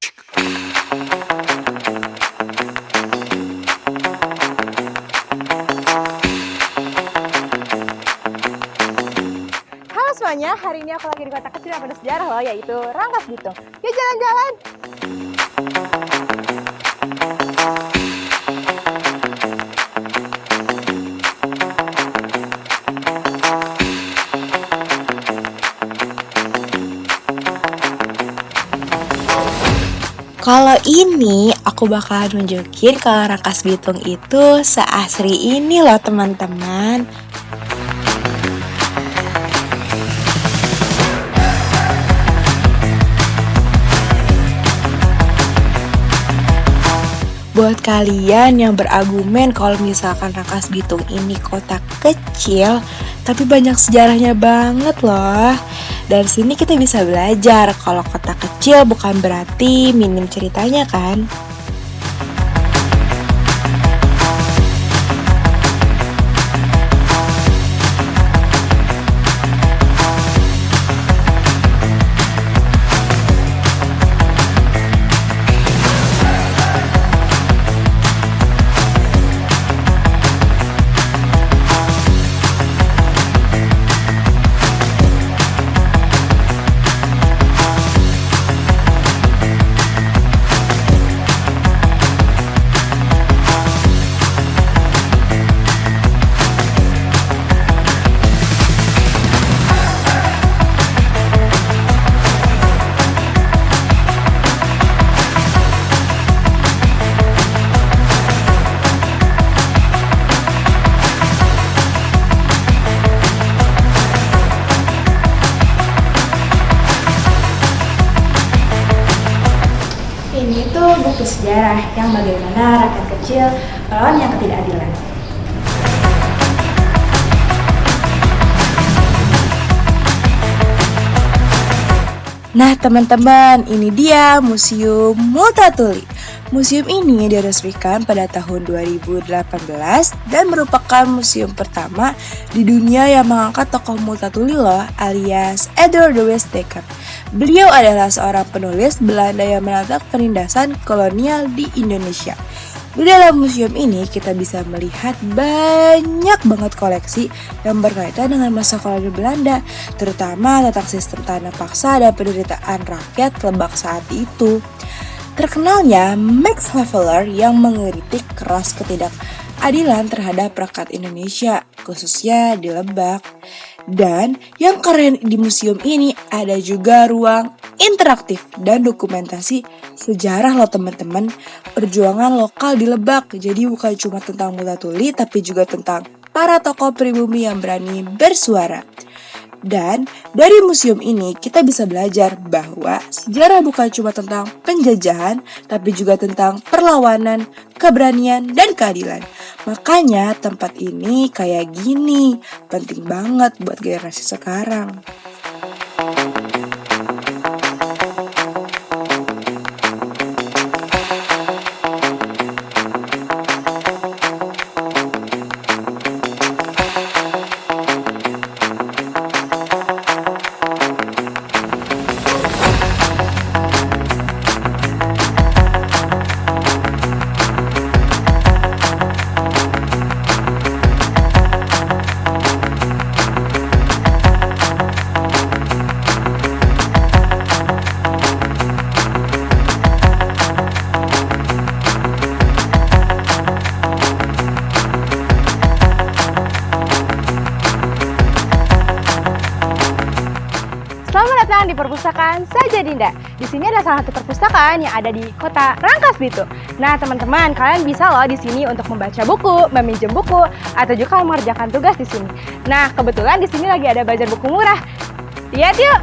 Halo semuanya, hari ini aku lagi di kota kecil yang penuh sejarah loh, yaitu Rangkas Bitung. Yuk jalan-jalan! Kalau ini aku bakalan nunjukin kalau Rangkas Bitung itu seasri ini loh teman-teman. Buat kalian yang berargumen kalau misalkan Rangkas Bitung ini kota kecil, tapi banyak sejarahnya banget loh. Dari sini kita bisa belajar kalau kota kecil bukan berarti minim ceritanya kan? Ini tuh buku sejarah yang bagaimana rakyat kecil melawan yang ketidakadilan. Nah teman-teman, ini dia Museum Multatuli. Museum ini diresmikan pada tahun 2018 dan merupakan museum pertama di dunia yang mengangkat tokoh Multatuli loh, alias Edward de Westdekker. Beliau adalah seorang penulis Belanda yang menatap penindasan kolonial di Indonesia. Di dalam museum ini kita bisa melihat banyak banget koleksi yang berkaitan dengan masa kolonial Belanda, terutama tentang sistem tanah paksa dan penderitaan rakyat Lebak saat itu. Terkenalnya Max Havelaar yang mengkritik keras ketidakadilan terhadap rakyat Indonesia, khususnya di Lebak. Dan yang keren di museum ini ada juga ruang interaktif dan dokumentasi sejarah loh teman-teman, perjuangan lokal di Lebak. Jadi bukan cuma tentang Multatuli tapi juga tentang para tokoh pribumi yang berani bersuara. Dan dari museum ini kita bisa belajar bahwa sejarah bukan cuma tentang penjajahan, tapi juga tentang perlawanan, keberanian, dan keadilan. Makanya tempat ini kayak gini, penting banget buat generasi sekarang. Selamat datang di Perpustakaan Saja Dinda. Di sini adalah salah satu perpustakaan yang ada di kota Rangkas Bitung. Nah, teman-teman, kalian bisa loh di sini untuk membaca buku, meminjam buku, atau juga mengerjakan tugas di sini. Nah, kebetulan di sini lagi ada bazar buku murah. Lihat yuk.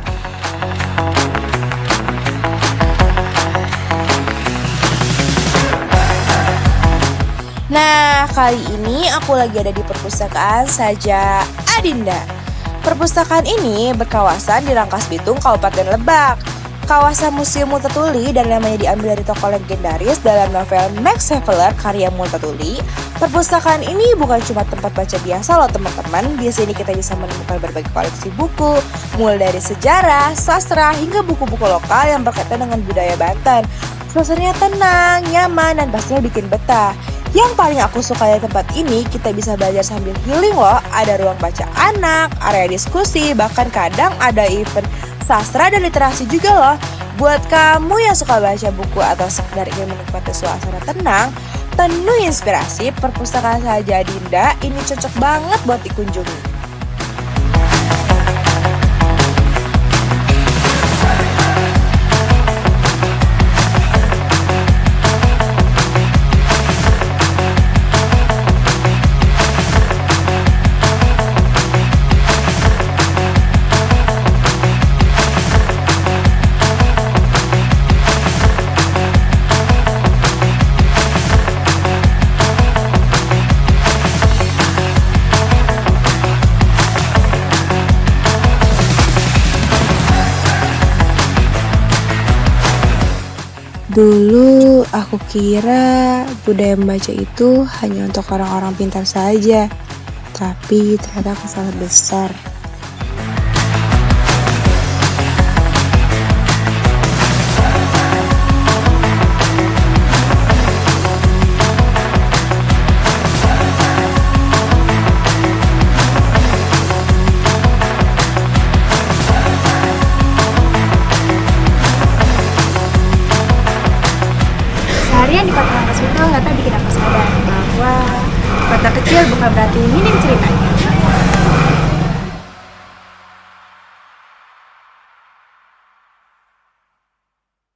Nah, kali ini aku lagi ada di Perpustakaan Saja Adinda. Perpustakaan ini berkawasan di Rangkas Bitung, Kabupaten Lebak. Kawasan Museum Multatuli dan namanya diambil dari tokoh legendaris dalam novel Max Havelaar karya Multatuli. Perpustakaan ini bukan cuma tempat baca biasa loh teman-teman. Di sini kita bisa menemukan berbagai koleksi buku, mulai dari sejarah, sastra, hingga buku-buku lokal yang berkaitan dengan budaya Banten. Suasananya tenang, nyaman, dan pastinya bikin betah. Yang paling aku suka dari tempat ini, kita bisa belajar sambil healing loh. Ada ruang baca anak, area diskusi, bahkan kadang ada event sastra dan literasi juga loh. Buat kamu yang suka baca buku atau sekedar ingin menikmati suasana tenang, penuh inspirasi, perpustakaan Saja Dinda ini cocok banget buat dikunjungi. Dulu aku kira budaya membaca itu hanya untuk orang-orang pintar saja, tapi ternyata aku salah besar. Seharian di Kota Rangkas itu nggak tahu bikin aku sadar bahwa kota kecil bukan berarti minim cerita.